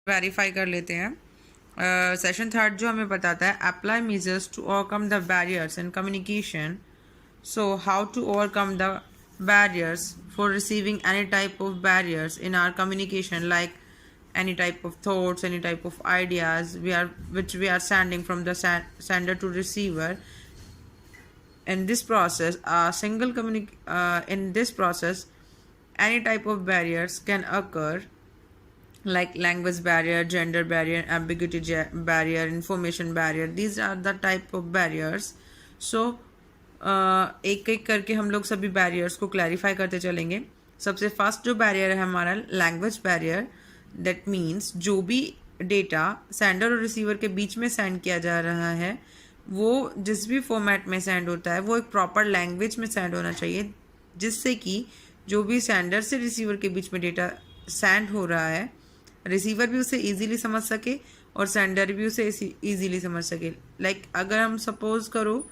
Verify कर लेते हैं। सेशन थर्ड जो हमें बताता है apply measures to overcome the barriers in communication. So how to overcome the barriers for receiving any type of barriers in our communication, like any type of thoughts, any type of ideas which we are sending from the sender to receiver. In this process in this process any type of barriers can occur, like language barrier, gender barrier, ambiguity barrier, information barrier. These are the type of barriers. So एक एक करके हम लोग सभी barriers को clarify करते चलेंगे। सबसे फर्स्ट जो बैरियर है हमारा लैंग्वेज बैरियर। दैट मीन्स जो भी डेटा सेंडर और रिसीवर के बीच में सेंड किया जा रहा है वो जिस भी फॉर्मेट में सेंड होता है वो एक प्रॉपर लैंग्वेज में सेंड होना चाहिए, जिससे कि जो भी सेंडर से रिसीवर के बीच में डेटा सेंड हो रहा है रिसीवर भी उसे ईजीली समझ सके और सेंडर भी उसे ईजीली समझ सके। लाइक अगर हम सपोज करो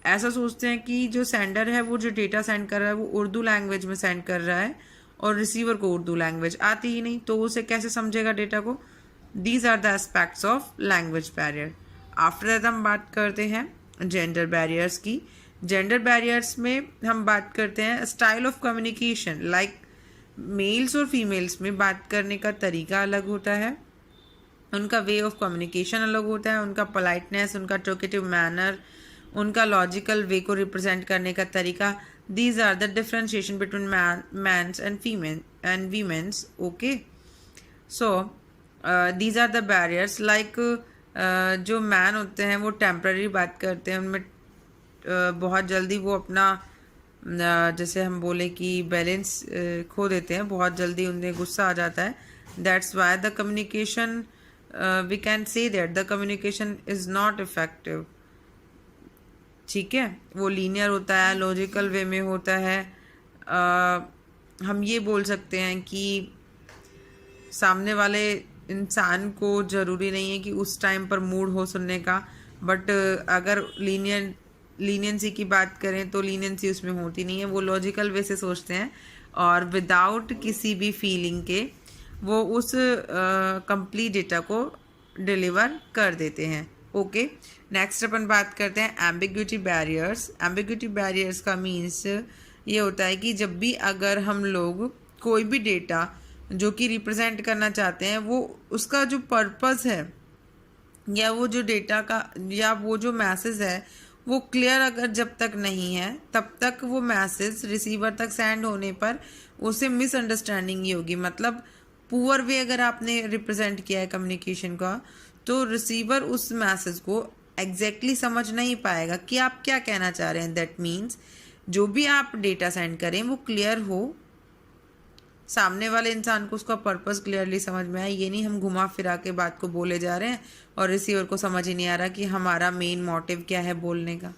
ऐसा सोचते हैं कि जो सेंडर है वो जो डेटा सेंड कर रहा है वो उर्दू लैंग्वेज में सेंड कर रहा है और रिसीवर को उर्दू लैंग्वेज आती ही नहीं, तो उसे कैसे समझेगा डेटा को। These are the aspects of language barrier. After that हम बात करते हैं जेंडर बैरियर्स की। जेंडर बैरियर्स में हम बात करते हैं style of communication. Like males और फीमेल्स में बात करने का तरीका अलग होता है, उनका वे ऑफ कम्युनिकेशन अलग होता है, उनका पोलाइटनेस, उनका टॉकेटिव मैनर, उनका लॉजिकल वे को रिप्रेजेंट करने का तरीका। These are the differentiation between mans and female and womens. Okay, so these are the barriers. Like जो मैन होते हैं वो टेम्पररी बात करते हैं, उनमें बहुत जल्दी वो अपना जैसे हम बोले कि बैलेंस खो देते हैं, बहुत जल्दी उन्हें गुस्सा आ जाता है। That's why the communication we can say that the communication is not effective. ठीक है, वो लीनियर होता है, लॉजिकल वे में होता है। हम ये बोल सकते हैं कि सामने वाले इंसान को ज़रूरी नहीं है कि उस टाइम पर मूड हो सुनने का, बट अगर लीनियंसी की बात करें तो लीनियंसी उसमें होती नहीं है। वो लॉजिकल वे से सोचते हैं और विदाउट किसी भी फीलिंग के वो उस कंप्लीट डेटा को डिलीवर कर देते हैं। ओके, नेक्स्ट अपन बात करते हैं एम्बिग्यूटी बैरियर्स। एम्बिग्यूटी बैरियर्स का मीन्स ये होता है कि जब भी अगर हम लोग कोई भी डेटा जो कि रिप्रेजेंट करना चाहते हैं वो उसका जो पर्पस है या वो जो डेटा का या वो जो मैसेज है वो क्लियर अगर जब तक नहीं है तब तक वो मैसेज रिसीवर तक सेंड होने पर उसे मिसअंडरस्टैंडिंग ही होगी। मतलब पुअर वे अगर आपने रिप्रेजेंट किया है कम्युनिकेशन का तो रिसीवर उस मैसेज को एग्जैक्टली समझ नहीं पाएगा कि आप क्या कहना चाह रहे हैं। दैट मीन्स जो भी आप डेटा सेंड करें वो क्लियर हो, सामने वाले इंसान को उसका पर्पस क्लियरली समझ में आए। ये नहीं हम घुमा फिरा के बात को बोले जा रहे हैं और रिसीवर को समझ ही नहीं आ रहा कि हमारा मेन मोटिव क्या है बोलने का।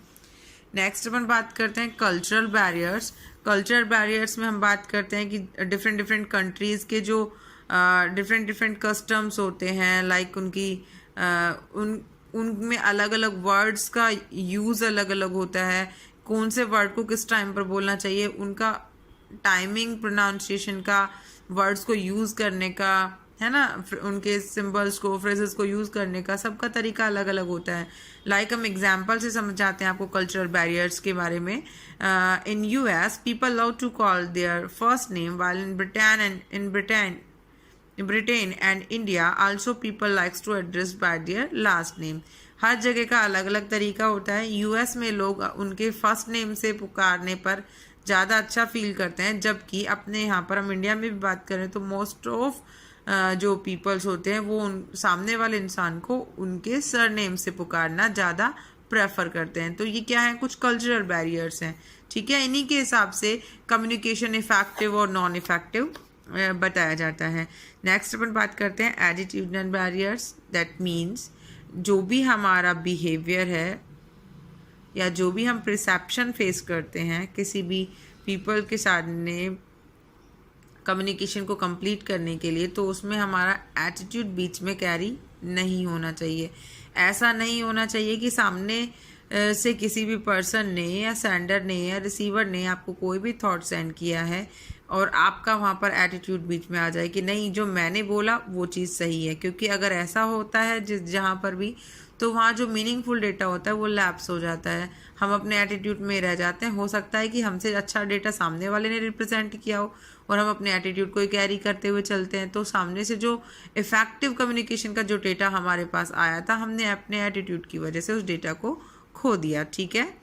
नेक्स्ट अपन बात करते हैं कल्चरल बैरियर्स। कल्चरल बैरियर्स में हम बात करते हैं कि डिफरेंट डिफरेंट कंट्रीज़ के जो डिफरेंट कस्टम्स होते हैं, लाइक उनकी उनमें अलग अलग वर्ड्स का यूज़ अलग अलग होता है, कौन से वर्ड को किस टाइम पर बोलना चाहिए, उनका टाइमिंग, प्रोनाउंसिएशन का, वर्ड्स को यूज़ करने का, है ना, उनके सिंबल्स को, फ्रेजेस को यूज़ करने का, सबका तरीका अलग अलग होता है। लाइक हम एग्जांपल से समझाते हैं आपको कल्चरल बैरियर्स के बारे में। In US people love to call their first name, while in Britain and India also people likes to address by their last name. हर जगह का अलग अलग तरीका होता है। यूएस में लोग उनके फर्स्ट नेम से पुकारने पर ज़्यादा अच्छा फील करते हैं, जबकि अपने यहाँ पर हम इंडिया में भी बात करें तो मोस्ट ऑफ जो पीपल्स होते हैं वो सामने वाले इंसान को उनके सरनेम से पुकारना ज़्यादा प्रेफर करते हैं। तो ये क्या है, कुछ कल्चरल बैरियर्स हैं। ठीक है, इन्हीं के हिसाब से कम्युनिकेशन इफेक्टिव और नॉन इफेक्टिव बताया जाता है। नेक्स्ट अपन बात करते हैं एटीट्यूडनल बैरियर्स। दैट मीन्स जो भी हमारा बिहेवियर है या जो भी हम परसेप्शन फेस करते हैं किसी भी पीपल के सामने कम्युनिकेशन को कंप्लीट करने के लिए, तो उसमें हमारा एटीट्यूड बीच में कैरी नहीं होना चाहिए। ऐसा नहीं होना चाहिए कि सामने से किसी भी पर्सन ने या सेंडर ने या रिसीवर ने आपको कोई भी थॉट सेंड किया है और आपका वहाँ पर एटीट्यूड बीच में आ जाए कि नहीं, जो मैंने बोला वो चीज़ सही है। क्योंकि अगर ऐसा होता है जहाँ पर भी, तो वहाँ जो मीनिंगफुल डेटा होता है वो लैप्स हो जाता है, हम अपने एटीट्यूड में रह जाते हैं। हो सकता है कि हमसे अच्छा डेटा सामने वाले ने रिप्रेजेंट किया हो और हम अपने एटीट्यूड को ही कैरी करते हुए चलते हैं, तो सामने से जो इफ़ेक्टिव कम्युनिकेशन का जो डेटा हमारे पास आया था, हमने अपने एटीट्यूड की वजह से उस डेटा को खो दिया। ठीक है,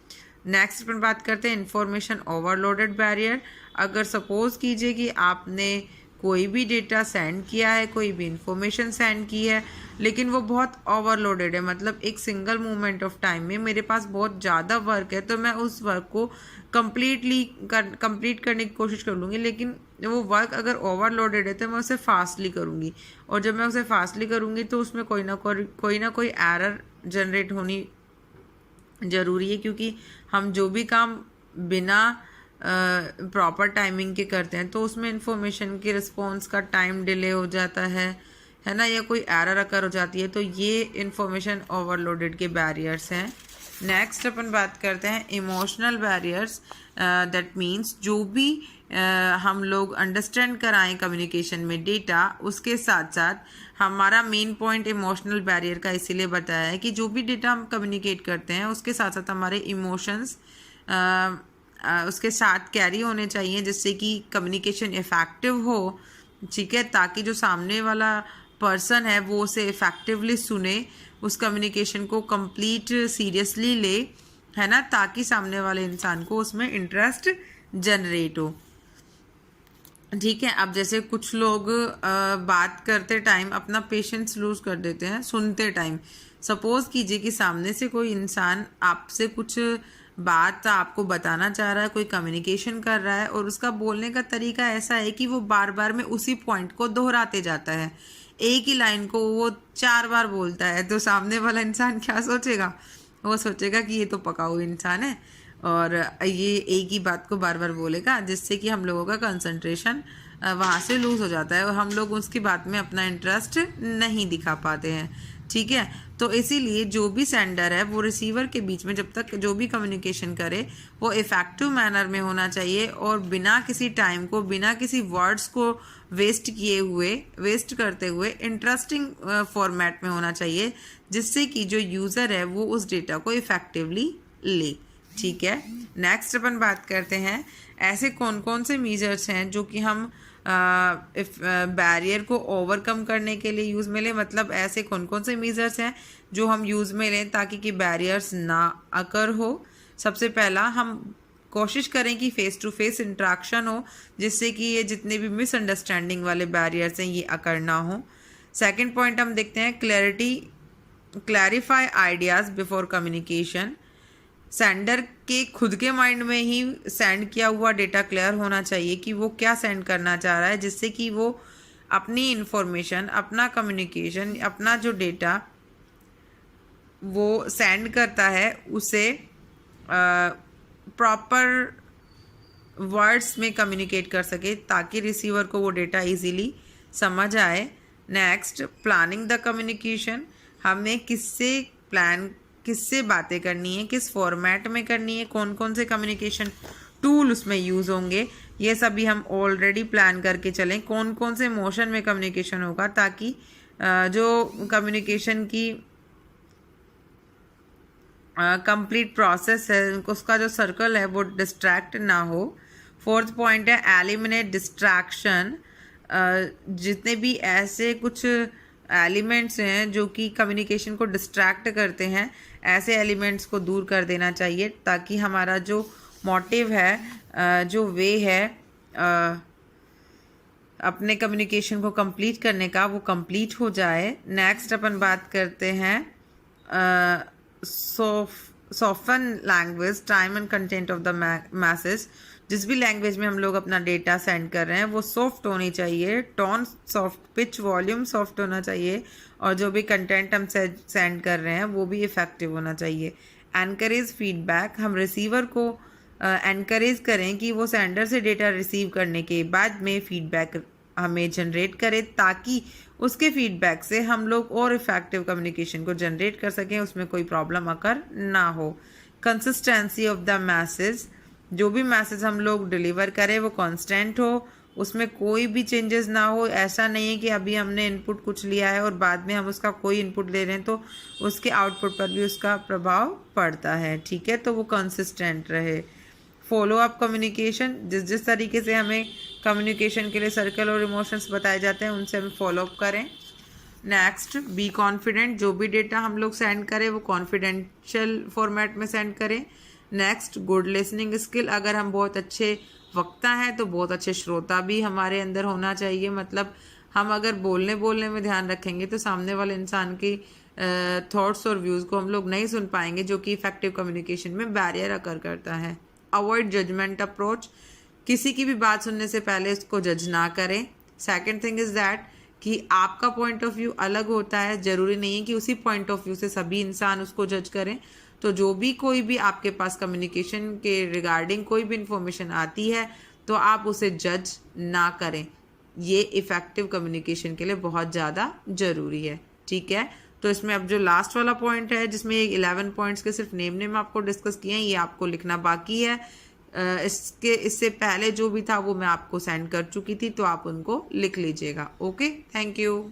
नेक्स्ट अपन बात करते हैं इंफॉर्मेशन ओवरलोडेड बैरियर। अगर सपोज कीजिए कि आपने कोई भी डेटा सेंड किया है, कोई भी इंफॉर्मेशन सेंड की है, लेकिन वो बहुत ओवरलोडेड है, मतलब एक सिंगल मोमेंट ऑफ टाइम में मेरे पास बहुत ज़्यादा वर्क है, तो मैं उस वर्क को कंप्लीट करने की कोशिश कर लूँगी। लेकिन वो वर्क अगर ओवरलोडेड है तो मैं उसे फास्टली करूँगी, और जब मैं उसे फास्टली करूँगी तो उसमें कोई ना कोई एरर जनरेट होनी ज़रूरी है। क्योंकि हम जो भी काम बिना प्रॉपर टाइमिंग के करते हैं तो उसमें इंफॉर्मेशन के रिस्पॉन्स का टाइम डिले हो जाता है ना, या कोई एरर अकर हो जाती है, तो ये इंफॉर्मेशन ओवरलोडेड के बैरियर्स हैं। नेक्स्ट अपन बात करते हैं इमोशनल बैरियर्स। दैट मीन्स जो भी हम लोग अंडरस्टैंड कराएं कम्युनिकेशन में डेटा, उसके साथ साथ हमारा मेन पॉइंट इमोशनल बैरियर का इसीलिए बताया है कि जो भी डेटा हम कम्युनिकेट करते हैं उसके साथ साथ हमारे इमोशंस उसके साथ कैरी होने चाहिए, जिससे कि कम्युनिकेशन इफ़ेक्टिव हो। ठीक है, ताकि जो सामने वाला पर्सन है वो उसे इफ़ेक्टिवली सुने, उस कम्युनिकेशन को कंप्लीट सीरियसली ले, है ना, ताकि सामने वाले इंसान को उसमें इंटरेस्ट जनरेट हो। ठीक है, अब जैसे कुछ लोग बात करते टाइम अपना पेशेंस लूज कर देते हैं सुनते टाइम। सपोज कीजिए कि सामने से कोई इंसान आपसे कुछ बात आपको बताना चाह रहा है, कोई कम्युनिकेशन कर रहा है, और उसका बोलने का तरीका ऐसा है कि वो बार बार में उसी पॉइंट को दोहराते जाता है, एक ही लाइन को वो 4 बार बोलता है। तो सामने वाला इंसान क्या सोचेगा? वो सोचेगा कि ये तो पकाऊ इंसान है और ये एक ही बात को बार बार बोलेगा, जिससे कि हम लोगों का कंसंट्रेशन वहाँ से लूज हो जाता है और हम लोग उसकी बात में अपना इंटरेस्ट नहीं दिखा पाते हैं। ठीक है, तो इसीलिए जो भी सेंडर है वो रिसीवर के बीच में जब तक जो भी कम्युनिकेशन करे वो इफ़ेक्टिव मैनर में होना चाहिए, और बिना किसी टाइम को, बिना किसी वर्ड्स को वेस्ट करते हुए इंटरेस्टिंग फॉर्मेट में होना चाहिए, जिससे कि जो यूज़र है वो उस डेटा को इफ़ेक्टिवली ले। ठीक है, नेक्स्ट अपन बात करते हैं ऐसे कौन कौन से मेजर्स हैं जो कि हम बैरियर को ओवरकम करने के लिए यूज़ में लें। मतलब ऐसे कौन कौन से मेजर्स हैं जो हम यूज़ में लें ताकि कि बैरियर्स ना अकर हो। सबसे पहला, हम कोशिश करें कि फेस टू फेस इंट्रैक्शन हो, जिससे कि ये जितने भी मिसअंडरस्टैंडिंग वाले बैरियर्स हैं ये अकर ना हो। सेकंड पॉइंट हम देखते हैं clarify ideas before communication. Sender के खुद के माइंड में ही सेंड किया हुआ डेटा क्लियर होना चाहिए कि वो क्या सेंड करना चाह रहा है, जिससे कि वो अपनी इंफॉर्मेशन, अपना कम्युनिकेशन, अपना जो डेटा वो सेंड करता है उसे प्रॉपर वर्ड्स में कम्युनिकेट कर सके, ताकि रिसीवर को वो डेटा इजीली समझ आए। Next, planning the communication. हमें किससे बातें करनी है, किस फॉर्मेट में करनी है, कौन कौन से कम्युनिकेशन टूल उसमें यूज़ होंगे, ये सभी हम ऑलरेडी प्लान करके चलें। कौन कौन से मोशन में कम्युनिकेशन होगा, ताकि जो कम्युनिकेशन की कंप्लीट प्रोसेस है उसका जो सर्कल है वो डिस्ट्रैक्ट ना हो। फोर्थ पॉइंट है एलिमिनेट डिस्ट्रैक्शन। जितने भी ऐसे कुछ एलिमेंट्स हैं जो कि कम्युनिकेशन को डिस्ट्रैक्ट करते हैं, ऐसे एलिमेंट्स को दूर कर देना चाहिए, ताकि हमारा जो मोटिव है, जो वे है अपने कम्युनिकेशन को कंप्लीट करने का, वो कंप्लीट हो जाए। नेक्स्ट अपन बात करते हैं soften language, time and content of the message. जिस भी लैंग्वेज में हम लोग अपना डेटा सेंड कर रहे हैं वो सॉफ्ट होनी चाहिए, tone soft, pitch volume soft होना चाहिए, और जो भी कंटेंट हम सेंड कर रहे हैं वो भी इफ़ेक्टिव होना चाहिए। Encourage feedback. हम रिसीवर को एनकरेज करें कि वो सेंडर से डेटा रिसीव करने के बाद में फीडबैक हमें जनरेट करे, ताकि उसके फीडबैक से हम लोग और इफ़ेक्टिव कम्युनिकेशन को जनरेट कर सकें, उसमें कोई प्रॉब्लम अकर ना हो। Consistency of the message. जो भी मैसेज हम लोग डिलीवर करें वो कांस्टेंट हो उसमें कोई भी चेंजेस ना हो। ऐसा नहीं है कि अभी हमने इनपुट कुछ लिया है और बाद में हम उसका कोई इनपुट ले रहे हैं तो उसके आउटपुट पर भी उसका प्रभाव पड़ता है, ठीक है। तो वो कंसिस्टेंट रहे। फॉलो अप कम्युनिकेशन, जिस तरीके से हमें कम्युनिकेशन के लिए सर्कल और इमोशंस बताए जाते हैं उनसे हमें फॉलो अप करें। नेक्स्ट, बी कॉन्फिडेंट, जो भी डेटा हम लोग सेंड करें वो कॉन्फिडेंशियल फॉर्मेट में सेंड करें। नेक्स्ट, गुड लिसनिंग स्किल, अगर हम बहुत अच्छे वक्ता हैं तो बहुत अच्छे श्रोता भी हमारे अंदर होना चाहिए। मतलब हम अगर बोलने में ध्यान रखेंगे तो सामने वाले इंसान की थॉट्स और व्यूज़ को हम लोग नहीं सुन पाएंगे, जो कि इफेक्टिव कम्युनिकेशन में बैरियर अकर करता है। अवॉइड जजमेंट अप्रोच, किसी की भी बात सुनने से पहले उसको जज ना करें। सेकेंड थिंग इज दैट कि आपका पॉइंट ऑफ व्यू अलग होता है, जरूरी नहीं है कि उसी पॉइंट ऑफ व्यू से सभी इंसान उसको जज करें। तो जो भी कोई भी आपके पास कम्युनिकेशन के रिगार्डिंग कोई भी इंफॉर्मेशन आती है तो आप उसे जज ना करें। ये इफेक्टिव कम्युनिकेशन के लिए बहुत ज़्यादा जरूरी है, ठीक है। तो इसमें अब जो लास्ट वाला पॉइंट है जिसमें 11 पॉइंट्स के सिर्फ नेम आपको डिस्कस किए हैं, ये आपको लिखना बाकी है। इससे पहले जो भी था वो मैं आपको सेंड कर चुकी थी, तो आप उनको लिख लीजिएगा। Okay, thank you.